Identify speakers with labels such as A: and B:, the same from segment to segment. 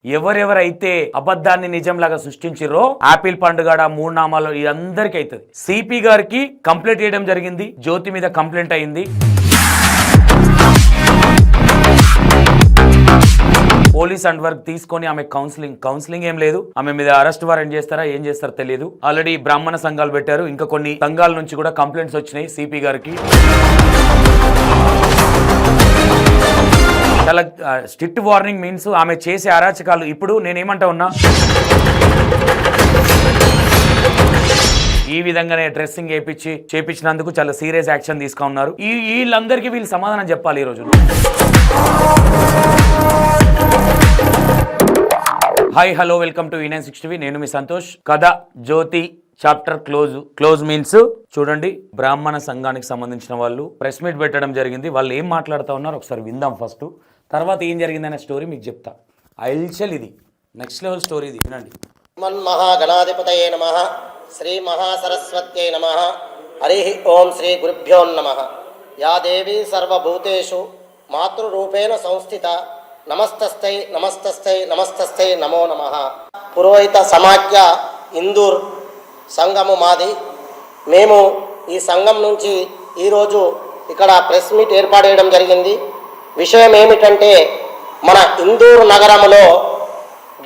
A: ఎవరెవరైతే అబద్ధాన్ని నిజంలాగా సృష్టించిరో ఆపిల్ పండుగ మూడు నామాలు అందరికీ అవుతుంది. సిపి గారికి కంప్లైంట్ చేయడం జరిగింది. జ్యోతి మీద కంప్లైంట్ అయింది. పోలీస్ అండ్ వర్క్ తీసుకొని ఆమె కౌన్సిలింగ్ ఏం లేదు. ఆమె మీద అరెస్ట్ వారెంట్ చేస్తారా ఏం చేస్తారో తెలియదు. ఆల్రెడీ బ్రాహ్మణ సంఘాలు పెట్టారు. ఇంకా కొన్ని సంఘాల నుంచి కూడా కంప్లైంట్స్ వచ్చినాయి సిపి గారికి. చాలా స్ట్రిక్ట్ వార్నింగ్ మీన్స్ ఆమె చేసే అరాచకాలు. ఇప్పుడు నేనేమంటా ఉన్నా, ఈ విధంగానే డ్రెస్సింగ్ చేపించినందుకు చాలా సీరియస్ యాక్షన్ తీసుకున్నారు. వీళ్ళందరికీ వీళ్ళు సమాధానం చెప్పాలి ఈ రోజు. Hi hello welcome to E960 TV. నేను మీ సంతోష్. కథ జ్యోతి చాప్టర్ క్లోజ్ మీన్స్ చూడండి. బ్రాహ్మణ సంఘానికి సంబంధించిన వాళ్ళు ప్రెస్ మీట్ పెట్టడం జరిగింది. వాళ్ళు ఏం మాట్లాడుతూ ఉన్నారు ఒకసారి విందాం ఫస్ట్. తర్వాత ఏం జరిగిందనే స్టోరీ మీకు చెప్తా. ఐల్చల్ ఇది నెక్స్ట్ లెవెల్ స్టోరీ ఇది, వినండి.
B: మన్మహాగణాధిపతయే నమః. శ్రీ మహాసరస్వత్యై నమః. హరి ఓం శ్రీ గురుభ్యో నమః. యా దేవీ సర్వభూతేషు మాతృరూపేణ సంస్థిత నమస్తస్థై నమస్తస్థై నమస్తస్థై నమో నమః. పురోహిత సమాఖ్య ఇందూర్ సంఘము మాది. మేము ఈ సంఘం నుంచి ఈరోజు ఇక్కడ ప్రెస్ మీట్ ఏర్పాటు చేయడం జరిగింది. విషయం ఏమిటంటే, మన ఇందూరు నగరంలో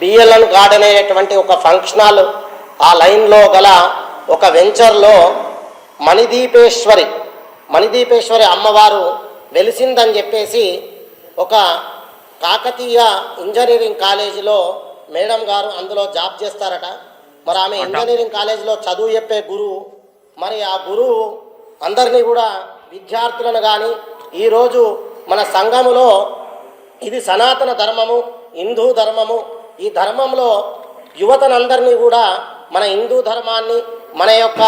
B: బిఎల్ఎన్ గార్డెన్ అనేటువంటి ఒక ఫంక్షన్ హాల్, ఆ లైన్లో గల ఒక వెంచర్లో మణిదీపేశ్వరి అమ్మవారు వెలిసిందని చెప్పేసి ఒక కాకతీయ ఇంజనీరింగ్ కాలేజీలో మేడం గారు అందులో జాబ్ చేస్తారట. మరి ఆమె ఇంజనీరింగ్ కాలేజీలో చదువు చెప్పే గురువు. మరి ఆ గురువు అందరినీ కూడా విద్యార్థులను కానీ ఈరోజు మన సంఘములో ఇది సనాతన ధర్మము, హిందూ ధర్మము, ఈ ధర్మంలో యువతనందరినీ కూడా మన హిందూ ధర్మాన్ని, మన యొక్క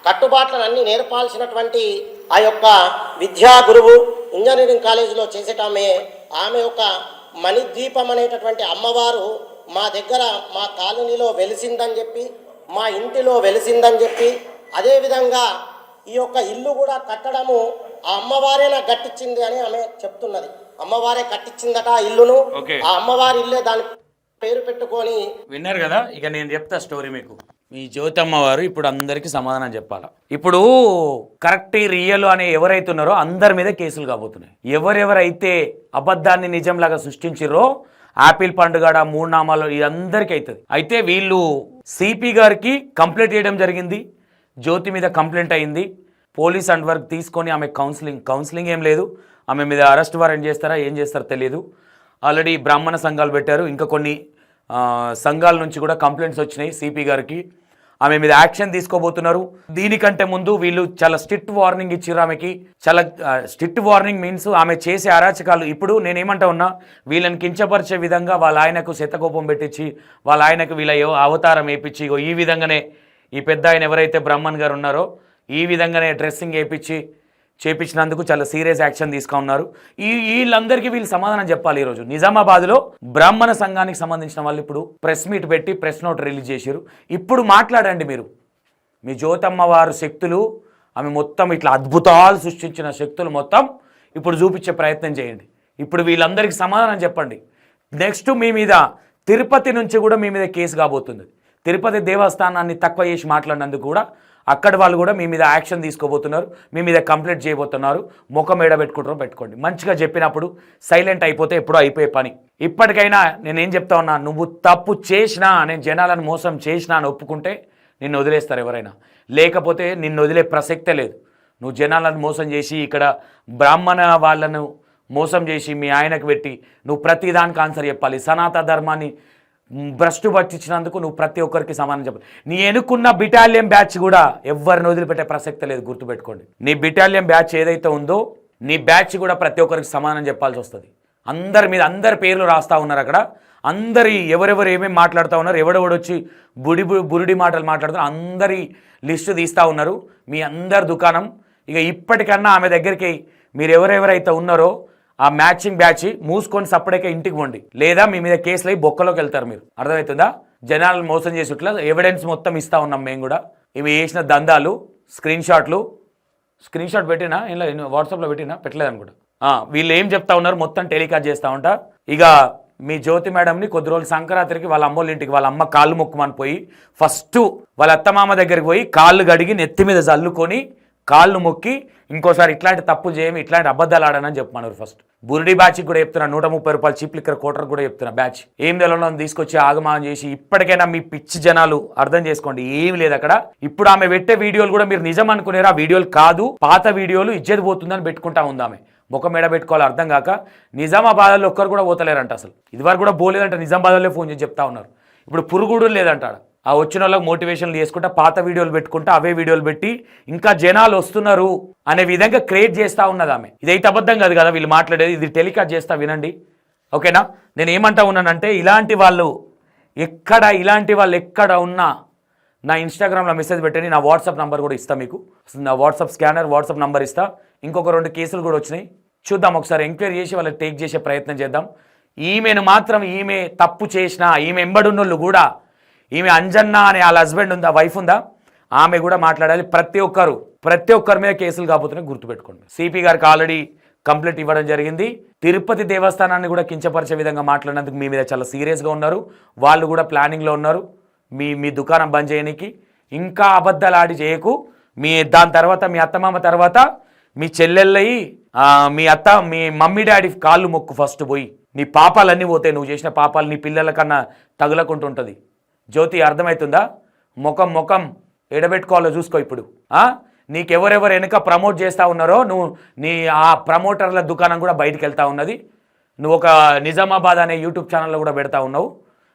B: కట్టుబాట్లను అన్నీ నేర్పాల్సినటువంటి ఆ యొక్క విద్యా గురువు ఇంజనీరింగ్ కాలేజీలో చేసేటామె. ఆమె యొక్క మణిద్వీపం అనేటటువంటి అమ్మవారు మా దగ్గర మా కాలనీలో వెలిసిందని చెప్పి, మా ఇంటిలో వెలిసిందని చెప్పి, అదేవిధంగా ఈ యొక్క ఇల్లు కూడా కట్టడము ఆ అమ్మవారే నాకు కట్టించింది అని ఆమె చెప్తున్నది. అమ్మవారే కట్టించిందట ఆ ఇల్లును. ఆ అమ్మవారి ఇల్లే దాని పేరు పెట్టుకొని.
A: విన్నారు కదా. ఇక నేను చెప్తా స్టోరీ మీకు. మీ జ్యోతమ్మ వారు ఇప్పుడు అందరికీ సమాధానం చెప్పాలా. ఇప్పుడు కరెక్ట్ రియల్ అనే ఎవరైతే ఉన్నారో అందరి మీద కేసులు కాబోతున్నాయి. ఎవరెవరైతే అబద్ధాన్ని నిజంలాగా సృష్టించిరో ఆపిల్ పండుగ మూడు నామాలు అందరికీ అవుతుంది. అయితే వీళ్ళు సిపి గారికి కంప్లైంట్ చేయడం జరిగింది. జ్యోతి మీద కంప్లైంట్ అయింది. పోలీస్ అండ్ వర్క్ తీసుకొని ఆమె కౌన్సిలింగ్ ఏం లేదు. ఆమె మీద అరెస్ట్ వారెంట్ చేస్తారా ఏం చేస్తారో తెలియదు. ఆల్రెడీ బ్రాహ్మణ సంఘాలు పెట్టారు. ఇంకా కొన్ని సంఘాల నుంచి కూడా కంప్లైంట్స్ వచ్చినాయి సిపి గారికి. ఆమె మీద యాక్షన్ తీసుకోబోతున్నారు. దీనికంటే ముందు వీళ్ళు చాలా స్ట్రిక్ట్ వార్నింగ్ ఇచ్చారు ఆమెకి. చాలా స్ట్రిక్ట్ వార్నింగ్ మీన్స్ ఆమె చేసే అరాచకాలు. ఇప్పుడు నేనేమంటా ఉన్నా, వీళ్ళని కించపరిచే విధంగా వాళ్ళ ఆయనకు శతకోపం పెట్టించి, వాళ్ళ ఆయనకు వీళ్ళ అవతారం వేయించి, ఈ విధంగానే ఈ పెద్ద ఆయన ఎవరైతే బ్రాహ్మణ్ గారు ఉన్నారో ఈ విధంగానే డ్రెస్సింగ్ చేపించినందుకు చాలా సీరియస్ యాక్షన్ తీసుకున్నారు. వీళ్ళందరికీ వీళ్ళు సమాధానం చెప్పాలి ఈరోజు. నిజామాబాద్లో బ్రాహ్మణ సంఘానికి సంబంధించిన వాళ్ళు ఇప్పుడు ప్రెస్ మీట్ పెట్టి ప్రెస్ నోట్ రిలీజ్ చేశారు. ఇప్పుడు మాట్లాడండి మీరు. మీ జ్యోతమ్మ వారు శక్తులు, ఆమె మొత్తం ఇట్లా అద్భుతాలు సృష్టించిన శక్తులు మొత్తం ఇప్పుడు చూపించే ప్రయత్నం చేయండి. ఇప్పుడు వీళ్ళందరికీ సమాధానం చెప్పండి. నెక్స్ట్ మీ మీద తిరుపతి నుంచి కూడా మీ మీద కేసు కాబోతుంది. తిరుపతి దేవస్థానాన్ని తక్కువ చేసి మాట్లాడినందుకు కూడా అక్కడ వాళ్ళు కూడా మీ మీద యాక్షన్ తీసుకోబోతున్నారు. మీ మీద కంప్లైంట్ చేయబోతున్నారు. ముఖం పెట్టుకుంటారో పెట్టుకోండి. మంచిగా చెప్పినప్పుడు సైలెంట్ అయిపోతే ఎప్పుడో అయిపోయే పని. ఇప్పటికైనా నేనేం చెప్తా ఉన్నా, నువ్వు తప్పు చేసినా, నేను జనాలను మోసం చేసినా అని ఒప్పుకుంటే నిన్ను వదిలేస్తారు ఎవరైనా. లేకపోతే నిన్ను వదిలే ప్రసక్తే లేదు. నువ్వు జనాలను మోసం చేసి, ఇక్కడ బ్రాహ్మణ వాళ్ళను మోసం చేసి మీ ఆయనకు పెట్టి నువ్వు ప్రతిదానికి ఆన్సర్ చెప్పాలి. సనాతన ధర్మాన్ని భ్రష్టు పట్టించినందుకు నువ్వు ప్రతి ఒక్కరికి సమానం చెప్పాలి. నీ ఎన్నుకున్న బిటాలియన్ బ్యాచ్ కూడా ఎవరిని వదిలిపెట్టే ప్రసక్తి లేదు. గుర్తుపెట్టుకోండి. నీ బిటాలియన్ బ్యాచ్ ఏదైతే ఉందో నీ బ్యాచ్ కూడా ప్రతి ఒక్కరికి సమానం చెప్పాల్సి వస్తుంది. అందరి మీద అందరి పేర్లు రాస్తూ ఉన్నారు అక్కడ. ఎవరెవరు ఏమేమి మాట్లాడుతూ ఉన్నారు, ఎవడెవడొచ్చి బురుడి మాటలు మాట్లాడుతున్నారు, అందరి లిస్టు తీస్తూ ఉన్నారు. మీ అందరి దుకాణం. ఇక ఇప్పటికన్నా ఆమె దగ్గరికి మీరు ఎవరెవరైతే ఉన్నారో ఆ మ్యాచింగ్ బ్యాచ్ మూసుకొని సపరేట్గా ఇంటికి పోండి. లేదా మీ మీద కేసులు అయ్యి బొక్కలోకి వెళ్తారు మీరు. అర్థమవుతుందా? జనాలను మోసం చేసేట్లా ఎవిడెన్స్ మొత్తం ఇస్తూ ఉన్నాం మేము కూడా. ఇవి చేసిన దందాలు స్క్రీన్ షాట్ పెట్టినా ఇలా వాట్సాప్లో పెట్టినా పెట్టలేదు అనుకుంటా. వీళ్ళు ఏం చెప్తా ఉన్నారు మొత్తం టెలికాస్ట్ చేస్తూ ఉంటా. ఇక మీ జ్యోతి మేడంని కొద్ది రోజులు సంక్రాంతికి వాళ్ళ అమ్మోళ్ళ ఇంటికి వాళ్ళ అమ్మ కాళ్ళు మొక్కుమని పోయి ఫస్ట్ వాళ్ళ అత్తమామ దగ్గరికి పోయి కాళ్ళు గడిగి నెత్తి మీద చల్లుకొని కాళ్ళు మొక్కి ఇంకోసారి ఇట్లాంటి తప్పులు చేయమి, ఇట్లాంటి అబద్ధాలు ఆడనని చెప్పమన్నారు. ఫస్ట్ బురిడి బ్యాచ్కి కూడా చెప్తున్నా, 130 రూపాయలు చీప్ లిక్కర్ కోటర్ కూడా చెప్తున్నా. బ్యాచ్ ఏం తెలంలో తీసుకొచ్చి ఆగమానం చేసి ఇప్పటికైనా మీ పిచ్చి జనాలు అర్థం చేసుకోండి, ఏమి లేదు అక్కడ. ఇప్పుడు ఆమె పెట్టే వీడియోలు కూడా మీరు నిజం అనుకునేరా, ఆ వీడియోలు కాదు, పాత వీడియోలు, ఇజ్జత్ పోతుందని పెట్టుకుంటా ఉంది ఆమె. ముఖం మీద పెట్టుకోవాలి అర్థం కాక. నిజామాబాద్లో ఒక్కరు కూడా పోతలేరంట, అసలు ఇదివరకు కూడా పోలేదంట, నిజామాబాద్లో ఫోన్ చేసి చెప్తా ఉన్నారు. ఇప్పుడు పురుగుడు లేదంటాడు. ఆ వచ్చిన వాళ్ళకి మోటివేషన్లు చేసుకుంటా పాత వీడియోలు పెట్టుకుంటా అవే వీడియోలు పెట్టి ఇంకా జనాలు వస్తున్నారు అనే విధంగా క్రియేట్ చేస్తూ ఉన్నది ఆమె. ఇదైతే అబద్ధం కాదు కదా వీళ్ళు మాట్లాడేది, ఇది టెలికాస్ట్ చేస్తా వినండి, ఓకేనా. నేను ఏమంటా ఉన్నానంటే ఇలాంటి వాళ్ళు ఎక్కడ ఉన్నా నా ఇన్స్టాగ్రామ్లో మెసేజ్ పెట్టండి, నా వాట్సాప్ నెంబర్ కూడా ఇస్తా మీకు, నా వాట్సాప్ స్కానర్ వాట్సాప్ నెంబర్ ఇస్తా. ఇంకొక 2 కేసులు కూడా వచ్చినాయి, చూద్దాం ఒకసారి ఎంక్వైరీ చేసి వాళ్ళకి టేక్ చేసే ప్రయత్నం చేద్దాం. ఈమెను మాత్రం ఈమె తప్పు చేసినా, ఈమె ఎంబడున్నోళ్ళు కూడా, ఈమె అంజన్న అనే వాళ్ళ హస్బెండ్ ఉందా, వైఫ్ ఉందా, ఆమె కూడా మాట్లాడాలి. ప్రతి ఒక్కరి మీద కేసులు కాబోతున్నాయి, గుర్తుపెట్టుకోండి. సిపి గారికి ఆల్రెడీ కంప్లైంట్ ఇవ్వడం జరిగింది. తిరుపతి దేవస్థానాన్ని కూడా కించపరిచే విధంగా మాట్లాడినందుకు మీ మీద చాలా సీరియస్గా ఉన్నారు. వాళ్ళు కూడా ప్లానింగ్లో ఉన్నారు మీ దుకాణం బంద్ చేయడానికి. ఇంకా అబద్ధాలు ఆడి చేయకు. దాని తర్వాత మీ అత్తమామ తర్వాత మీ చెల్లెళ్ళయి మీ మమ్మీ డాడీ కాళ్ళు మొక్కు ఫస్ట్ పోయి. నీ పాపాలన్నీ పోతాయి, నువ్వు చేసిన పాపాలు నీ పిల్లల కన్నా తగులకుంటుంటుంది. జ్యోతి అర్థమవుతుందా? ముఖం ఎడబెట్టుకోవాలో చూసుకో. ఇప్పుడు నీకెవరెవరు వెనుక ప్రమోట్ చేస్తూ ఉన్నారో నీ ఆ ప్రమోటర్ల దుకాణం కూడా బయటికి వెళ్తూ ఉన్నది. నువ్వు ఒక నిజామాబాద్ అనే యూట్యూబ్ ఛానల్లో కూడా పెడతా ఉన్నావు,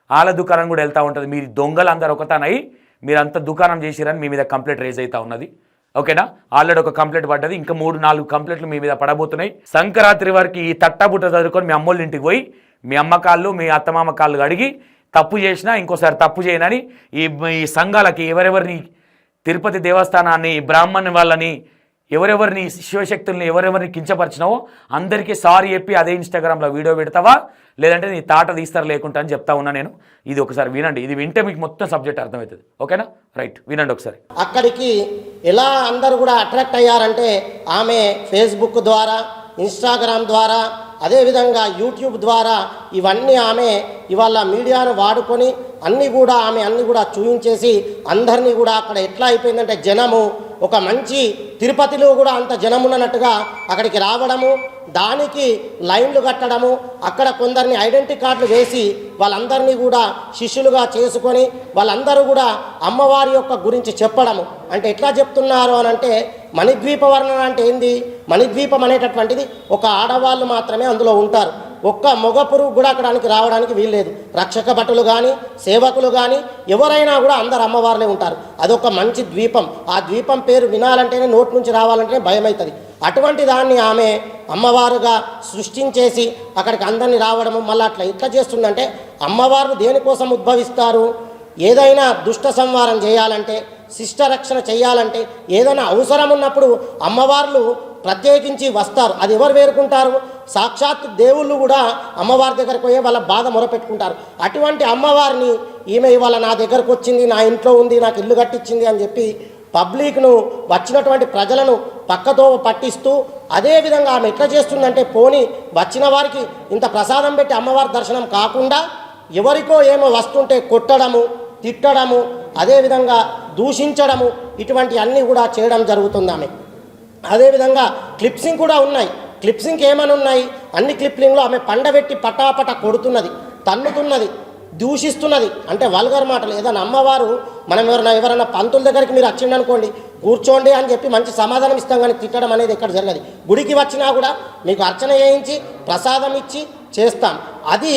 A: వాళ్ళ దుకాణం కూడా వెళ్తూ ఉంటుంది. మీరు దొంగలు అందరు ఒకతానై మీరంతా దుకాణం చేసిరని మీ మీద కంప్లైంట్ రేజ్ అవుతా ఉన్నది, ఓకేనా. ఆల్రెడీ ఒక కంప్లైంట్ పడ్డది, ఇంకా 3-4 కంప్లైంట్లు మీ మీద పడబోతున్నాయి. సంక్రాంతి వరకు ఈ తట్టబుట్ట చదువుకొని మీ అమ్మోళ్ళ ఇంటికి పోయి మీ అమ్మ కాళ్ళు మీ అత్తమామ కాళ్ళు అడిగి తప్పు చేసినా ఇంకోసారి తప్పు చేయనని ఈ సంఘాలకి ఎవరెవరిని, తిరుపతి దేవస్థానాన్ని, బ్రాహ్మణ్ వాళ్ళని, ఎవరెవరిని శివశక్తుల్ని ఎవరెవరిని కించపరిచినావో అందరికీ సారీ చెప్పి అదే ఇన్స్టాగ్రామ్లో వీడియో పెడతావా, లేదంటే నీ తాట తీస్తారు లేకుంటా అని చెప్తా ఉన్నా నేను. ఇది ఒకసారి వినండి, ఇది వింటే మీకు మొత్తం సబ్జెక్ట్ అర్థమవుతుంది, ఓకేనా. రైట్, వినండి ఒకసారి.
B: అక్కడికి ఎలా అందరూ కూడా అట్రాక్ట్ అయ్యారంటే ఆమె ఫేస్బుక్ ద్వారా, ఇన్స్టాగ్రామ్ ద్వారా, అదేవిధంగా యూట్యూబ్ ద్వారా ఇవన్నీ ఆమె ఇవాళ మీడియాను వాడుకొని అన్నీ కూడా చూపించేసి అందరినీ కూడా అక్కడ ఎట్లా అయిపోయిందంటే జనము ఒక మంచి తిరుపతిలో కూడా అంత జనం ఉన్నట్టుగా అక్కడికి రావడము, దానికి లైన్లు కట్టడము, అక్కడ కొందరిని ఐడెంటిటీ కార్డులు వేసి వాళ్ళందరినీ కూడా శిష్యులుగా చేసుకొని వాళ్ళందరూ కూడా అమ్మవారి యొక్క గురించి చెప్పడము. అంటే ఎట్లా చెప్తున్నారు అని అంటే, మణిద్వీప వర్ణన అంటే ఏంది, మణిద్వీపం అనేటటువంటిది ఒక ఆడవాళ్ళు మాత్రమే అందులో ఉంటారు, ఒక్క మగ పురుగు కూడా అక్కడానికి రావడానికి వీల్లేదు. రక్షక భటులు కానీ సేవకులు కానీ ఎవరైనా కూడా అందరు అమ్మవారులే ఉంటారు. అదొక మంచి ద్వీపం. ఆ ద్వీపం పేరు వినాలంటేనే నోటి నుంచి రావాలంటేనే భయం అవుతుంది. అటువంటి దాన్ని ఆమె అమ్మవారుగా సృష్టించేసి అక్కడికి అందరినీ రావడము. మళ్ళీ ఇట్లా చేస్తుందంటే అమ్మవారు దేనికోసం ఉద్భవిస్తారు? ఏదైనా దుష్ట సంహారం చేయాలంటే, శిష్ట రక్షణ చేయాలంటే, ఏదైనా అవసరం ఉన్నప్పుడు అమ్మవార్లు ప్రత్యేకించి వస్తారు. అది ఎవరు వేరుకుంటారు? సాక్షాత్ దేవుళ్ళు కూడా అమ్మవారి దగ్గరకు పోయే వాళ్ళ బాధ మొరపెట్టుకుంటారు. అటువంటి అమ్మవారిని ఈమె ఇవాళ నా దగ్గరకు వచ్చింది, నా ఇంట్లో ఉంది, నాకు ఇల్లు కట్టించింది అని చెప్పి పబ్లిక్ను, వచ్చినటువంటి ప్రజలను పక్కతో పట్టిస్తూ, అదేవిధంగా ఆమె ఎట్లా చేస్తుందంటే, పోని వచ్చిన వారికి ఇంత ప్రసాదం పెట్టి అమ్మవారి దర్శనం కాకుండా ఎవరికో ఏమో వస్తుంటే కొట్టడము, తిట్టడము, అదేవిధంగా దూషించడము, ఇటువంటి అన్నీ కూడా చేయడం జరుగుతుంది ఆమె. అదేవిధంగా క్లిప్సింగ్ కూడా ఉన్నాయి. క్లిప్సింగ్ ఏమని ఉన్నాయి? అన్ని క్లిప్లింగ్లో ఆమె పండబెట్టి పటాపట కొడుతున్నది, తన్నుతున్నది, దూషిస్తున్నది. అంటే వల్గర్ మాటలు. ఏదైనా అమ్మవారు మనం ఎవరైనా పంతుల దగ్గరికి మీరు వచ్చిండి అనుకోండి, కూర్చోండి అని చెప్పి మంచి సమాధానం ఇస్తాం, కానీ తిట్టడం అనేది ఎక్కడ జరగదు. గుడికి వచ్చినా కూడా మీకు అర్చన చేయించి ప్రసాదం ఇచ్చి చేస్తాం. అది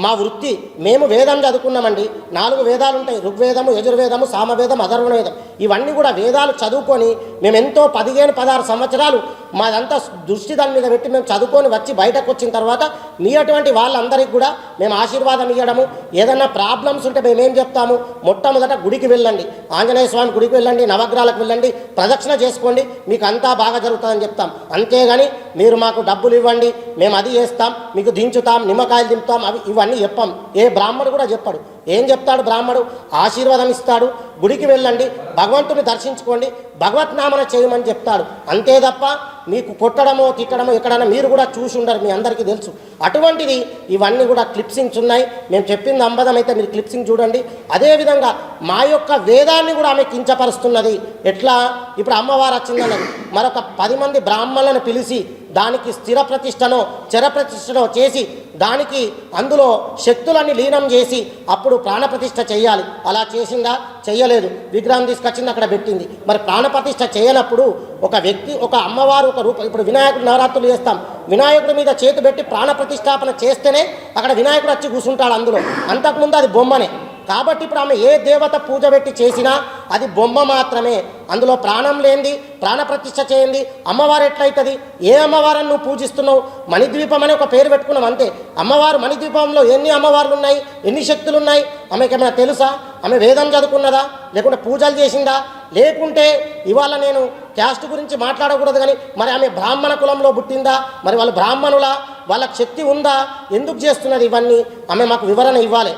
B: మా వృత్తి. మేము వేదం చదువుకున్నామండి. 4 వేదాలు ఉంటాయి, ఋగ్వేదము, యజుర్వేదము, సామవేదం, అథర్వణవేదం. ఇవన్నీ కూడా వేదాలు చదువుకొని మేము ఎంతో 15-16 సంవత్సరాలు మాదంతా దృష్టి దాని మీద పెట్టి మేము చదువుకొని వచ్చి బయటకు వచ్చిన తర్వాత మీ అటువంటి వాళ్ళందరికీ కూడా మేము ఆశీర్వాదం ఇవ్వడము. ఏదన్నా ప్రాబ్లమ్స్ ఉంటే మేమేం చెప్తాము? మొట్టమొదట గుడికి వెళ్ళండి, ఆంజనేయ స్వామి గుడికి వెళ్ళండి, నవగ్రహాలకు వెళ్ళండి, ప్రదక్షిణ చేసుకోండి, మీకు అంతా బాగా జరుగుతుందని చెప్తాం. అంతేగాని మీరు మాకు డబ్బులు ఇవ్వండి, మేము అది చేస్తాం, మీకు దించుతాం, నిమ్మకాయలు దింపుతాం, ఇవన్నీ చెప్పాం. ఏ బ్రాహ్మణుడు కూడా చెప్పాడు. ఏం చెప్తాడు బ్రాహ్మడు? ఆశీర్వాదం ఇస్తాడు, గుడికి వెళ్ళండి, భగవంతుని దర్శించుకోండి, భగవత్నామన చేయమని చెప్తాడు. అంతే తప్ప మీకు కొట్టడమో తిట్టడమో ఎక్కడైనా మీరు కూడా చూసి ఉండరు, మీ అందరికీ తెలుసు. అటువంటిది ఇవన్నీ కూడా క్లిప్సింగ్స్ ఉన్నాయి. మేము చెప్పింది అంబదం అయితే మీరు క్లిప్సింగ్ చూడండి. అదేవిధంగా మా యొక్క వేదాన్ని కూడా ఆమె కించపరుస్తున్నది. ఎట్లా? ఇప్పుడు అమ్మవారు వచ్చిందన్నది, మరొక 10 మంది బ్రాహ్మణులను పిలిచి దానికి స్థిర ప్రతిష్టనో చర ప్రతిష్టనో చేసి దానికి అందులో శక్తులన్నీ లీనం చేసి అప్పుడు ప్రాణప్రతిష్ఠ చేయాలి. అలా చేసిందా? చెయ్యలేదు. విగ్రహం తీసుకొచ్చింది, అక్కడ పెట్టింది. మరి ప్రాణప్రతిష్ఠ చేయనప్పుడు ఒక వ్యక్తి, ఒక అమ్మవారు ఒక రూపం, ఇప్పుడు వినాయకుడు నవరాత్రులు చేస్తాం, వినాయకుడి మీద చేతి పెట్టి ప్రాణప్రతిష్ఠాపన చేస్తేనే అక్కడ వినాయకుడు వచ్చి కూర్చుంటాడు అందులో. అంతకుముందు అది బొమ్మనే. కాబట్టి ఇప్పుడు ఆమె ఏ దేవత పూజ పెట్టి చేసినా అది బొమ్మ మాత్రమే. అందులో ప్రాణం లేనిది, ప్రాణప్రతిష్ఠ చేయండి అమ్మవారు ఎట్లయితుంది? ఏ అమ్మవారిని నువ్వు పూజిస్తున్నావు? మణిద్వీపం అని ఒక పేరు పెట్టుకున్నాం అంతే. అమ్మవారు మణిద్వీపంలో ఎన్ని అమ్మవార్లు ఉన్నాయి, ఎన్ని శక్తులు ఉన్నాయి? ఆమెకి ఏమైనా తెలుసా? ఆమె వేదం చదువుకున్నదా? లేకుంటే పూజలు చేసిందా? లేకుంటే ఇవాళ నేను క్యాస్ట్ గురించి మాట్లాడకూడదు కానీ మరి ఆమె బ్రాహ్మణ కులంలో పుట్టిందా? మరి వాళ్ళు బ్రాహ్మణులా? వాళ్ళకి శక్తి ఉందా? ఎందుకు చేస్తున్నది ఇవన్నీ? ఆమె మాకు వివరణ ఇవ్వాలి.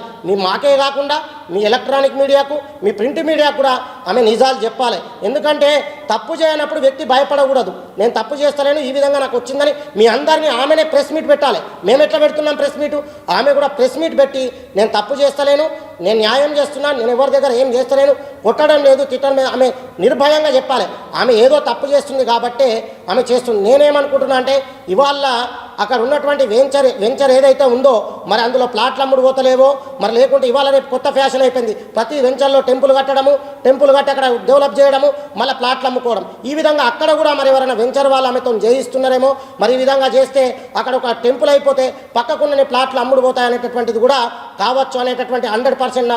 B: మాకే కాకుండా మీ ఎలక్ట్రానిక్ మీడియాకు, మీ ప్రింట్ మీడియాకు కూడా ఆమె నిజాలు చెప్పాలి. ఎందుకంటే తప్పు చేయనప్పుడు వ్యక్తి భయపడకూడదు. నేను తప్పు చేస్తలేను, ఈ విధంగా నాకు వచ్చిందని మీ అందరినీ ఆమెనే ప్రెస్ మీట్ పెట్టాలి. మేము ఎట్లా పెడుతున్నాం ప్రెస్ మీటు? ఆమె కూడా ప్రెస్ మీట్ పెట్టి నేను తప్పు చేస్తలేను, నేను న్యాయం చేస్తున్నాను, నేను ఎవరి దగ్గర ఏం చేస్తలేను, కొట్టడం లేదు, తిట్టడం లేదు, ఆమె నిర్భయంగా చెప్పాలి. ఆమె ఏదో తప్పు చేస్తుంది కాబట్టే ఆమె చేస్తుంది. నేనేమనుకుంటున్నా అంటే ఇవాళ అక్కడ ఉన్నటువంటి వెంచర్ ఏదైతే ఉందో మరి అందులో ప్లాట్లు అమ్ముడు పోతలేవో, మరి లేకుంటే ఇవాళ రేపు కొత్త ఫ్యాషన్ అయిపోయింది. ప్రతి వెంచర్లో టెంపుల్ కట్టడము, టెంపుల్ కట్టి అక్కడ డెవలప్ చేయడము, మళ్ళీ ప్లాట్లు అమ్ముకోవడం. ఈ విధంగా అక్కడ కూడా మరి ఎవరైనా వెంచర్ వాళ్ళు ఆమెతో చేయిస్తున్నారేమో. మరి ఈ విధంగా చేస్తే అక్కడ ఒక టెంపుల్ అయిపోతే పక్కకున్న ప్లాట్లు అమ్ముడు పోతాయనేటటువంటిది కూడా కావచ్చు అనేటటువంటి 100%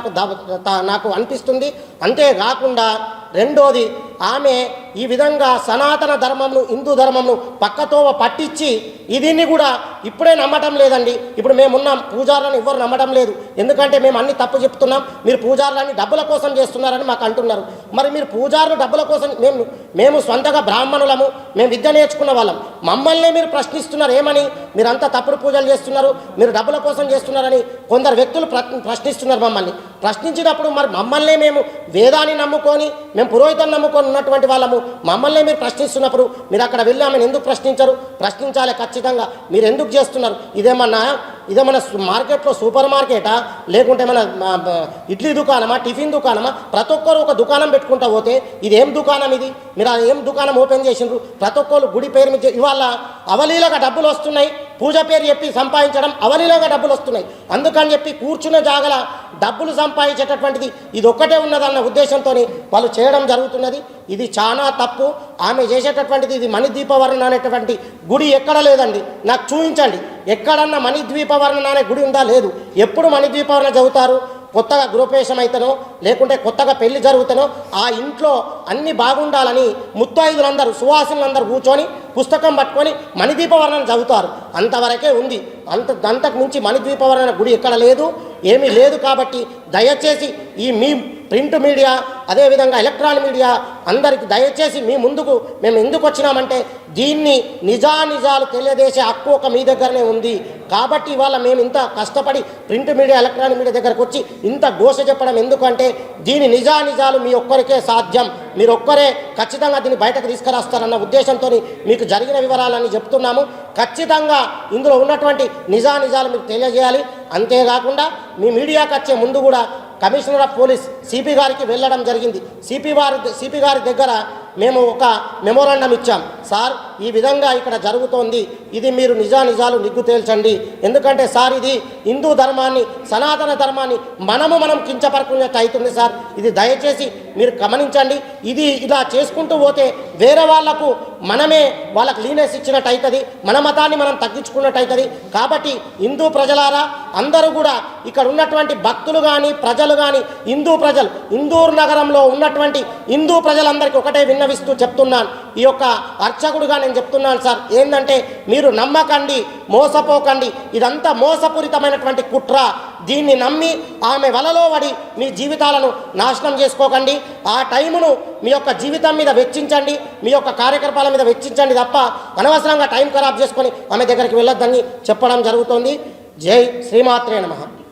B: నాకు అనిపిస్తుంది. అంతేకాకుండా రెండోది, ఆమె ఈ విధంగా సనాతన ధర్మంను, హిందూ ధర్మంను పక్కతోవ పట్టించి దీన్ని కూడా ఇప్పుడే నమ్మటం లేదండి. ఇప్పుడు మేమున్నాం, పూజారులను ఎవ్వరు నమ్మటం లేదు. ఎందుకంటే మేము అన్ని తప్పు చెప్తున్నాం, మీరు పూజారులన్నీ డబ్బుల కోసం చేస్తున్నారని మాకు అంటున్నారు. మరి మీరు పూజారులు డబ్బుల కోసం, మేము స్వంతగా బ్రాహ్మణులము, మేము విద్య నేర్చుకున్న వాళ్ళం, మమ్మల్ని మీరు ప్రశ్నిస్తున్నారు. ఏమని? మీరంతా తప్పుడు పూజలు చేస్తున్నారు, మీరు డబ్బుల కోసం చేస్తున్నారని కొందరు వ్యక్తులు ప్రశ్నిస్తున్నారు. మమ్మల్ని ప్రశ్నించినప్పుడు మరి మమ్మల్ని మేము వేదాన్ని నమ్ముకొని, మేము పురోహితులను నమ్ముకొని ఉన్నటువంటి వాళ్ళము, మమ్మల్ని మీరు ప్రశ్నిస్తున్నప్పుడు మీరు అక్కడ వెళ్ళి ఆమెను ఎందుకు ప్రశ్నించరు? ప్రశ్నించాలి ఖచ్చితంగా. మీరు ఎందుకు చేస్తున్నారు? ఇదేమన్నా మార్కెట్లో సూపర్ మార్కెటా? లేకుంటే మన ఇడ్లీ దుకాణమా, టిఫిన్ దుకాణమా? ప్రతి ఒక్కరు ఒక దుకాణం పెట్టుకుంటా పోతే ఇదేం దుకాణం ఇది? మీరు అది ఏం దుకాణం ఓపెన్ చేసిండ్రు? ప్రతి ఒక్కరు గుడి పేరు మీద ఇవాళ అవలీలగా డబ్బులు వస్తున్నాయి. పూజ పేరు చెప్పి సంపాదించడం అవలీలగా డబ్బులు వస్తున్నాయి. అందుకని చెప్పి కూర్చున్న జాగల డబ్బులు సంపాదించేటటువంటిది ఇది ఒక్కటే ఉన్నదన్న ఉద్దేశంతో వాళ్ళు చేయడం జరుగుతున్నది. ఇది చాలా తప్పు. ఆమె చేసేటటువంటిది ఇది మణిద్వీపవర్ణన అనేటువంటి గుడి ఎక్కడ లేదండి. నాకు చూపించండి ఎక్కడన్నా మణిద్వీపవర్ణన అనే గుడి ఉందా? లేదు. ఎప్పుడు మణిద్వీపవర్ణన చదువుతారు? కొత్తగా గృహప్రవేశం అయితేనో లేకుంటే కొత్తగా పెళ్లి జరుగుతానో ఆ ఇంట్లో అన్ని బాగుండాలని ముత్తైదులందరూ, సువాసులందరూ కూర్చొని పుస్తకం పట్టుకొని మణిద్వీపవర్ణన చదువుతారు. అంతవరకే ఉంది. అంతకు మించి మణిద్వీపవర్ణన గుడి ఎక్కడ లేదు, ఏమీ లేదు. కాబట్టి దయచేసి మీ ప్రింట్ మీడియా, అదేవిధంగా ఎలక్ట్రానిక్ మీడియా అందరికీ దయచేసి మీ ముందుకు మేము ఎందుకు వచ్చినామంటే దీన్ని నిజాలు తెలియజేసే హక్కు ఒక మీ దగ్గరనే ఉంది. కాబట్టి ఇవాళ మేము ఇంత కష్టపడి ప్రింట్ మీడియా, ఎలక్ట్రానిక్ మీడియా దగ్గరకు వచ్చి ఇంత ఘోష చెప్పడం ఎందుకంటే దీని నిజాలు మీ ఒక్కరికే సాధ్యం. మీరు ఒక్కరే ఖచ్చితంగా దీన్ని బయటకు తీసుకురాస్తారన్న ఉద్దేశంతో మీకు జరిగిన వివరాలన్నీ చెప్తున్నాము. ఖచ్చితంగా ఇందులో ఉన్నటువంటి నిజాలు మీకు తెలియజేయాలి. అంతేకాకుండా మీ మీడియాకి వచ్చే ముందు కూడా కమిషనర్ ఆఫ్ పోలీస్ సిపి గారికి వెళ్ళడం జరిగింది. సిపి గారి దగ్గర మేము ఒక మెమోరాండం ఇచ్చాం. సార్, ఈ విధంగా ఇక్కడ జరుగుతోంది, ఇది మీరు నిజాలు నిగ్గు తేల్చండి. ఎందుకంటే సార్ ఇది హిందూ ధర్మాన్ని, సనాతన ధర్మాన్ని మనం కించపరకున్నట్టు అవుతుంది సార్. ఇది దయచేసి మీరు గమనించండి. ఇది ఇలా చేసుకుంటూ పోతే వేరే వాళ్లకు వాళ్ళకి లీనెస్ ఇచ్చినట్టు అవుతుంది, మన మతాన్ని మనం తగ్గించుకున్నట్టు అవుతుంది. కాబట్టి హిందూ ప్రజలారా అందరూ కూడా ఇక్కడ ఉన్నటువంటి భక్తులు కానీ ప్రజలు కానీ ఇందూరు నగరంలో ఉన్నటువంటి హిందూ ప్రజలందరికీ ఒకటే విన్నవిస్తూ చెప్తున్నాను. ఈ యొక్క అర్చకుడుగా నేను చెప్తున్నాను సార్, ఏంటంటే మీరు నమ్మకండి, మోసపోకండి. ఇదంతా మోసపూరితమైనటువంటి కుట్ర. దీన్ని నమ్మి ఆమె వలలో పడి మీ జీవితాలను నాశనం చేసుకోకండి. ఆ టైమును మీ యొక్క జీవితం మీద వెచ్చించండి, మీ యొక్క కార్యకలాపాల మీద వెచ్చించండి తప్ప అనవసరంగా టైం ఖరాబ్ చేసుకొని ఆమె దగ్గరికి వెళ్ళొద్దని చెప్పడం జరుగుతుంది. జై శ్రీమాత్రే నమః.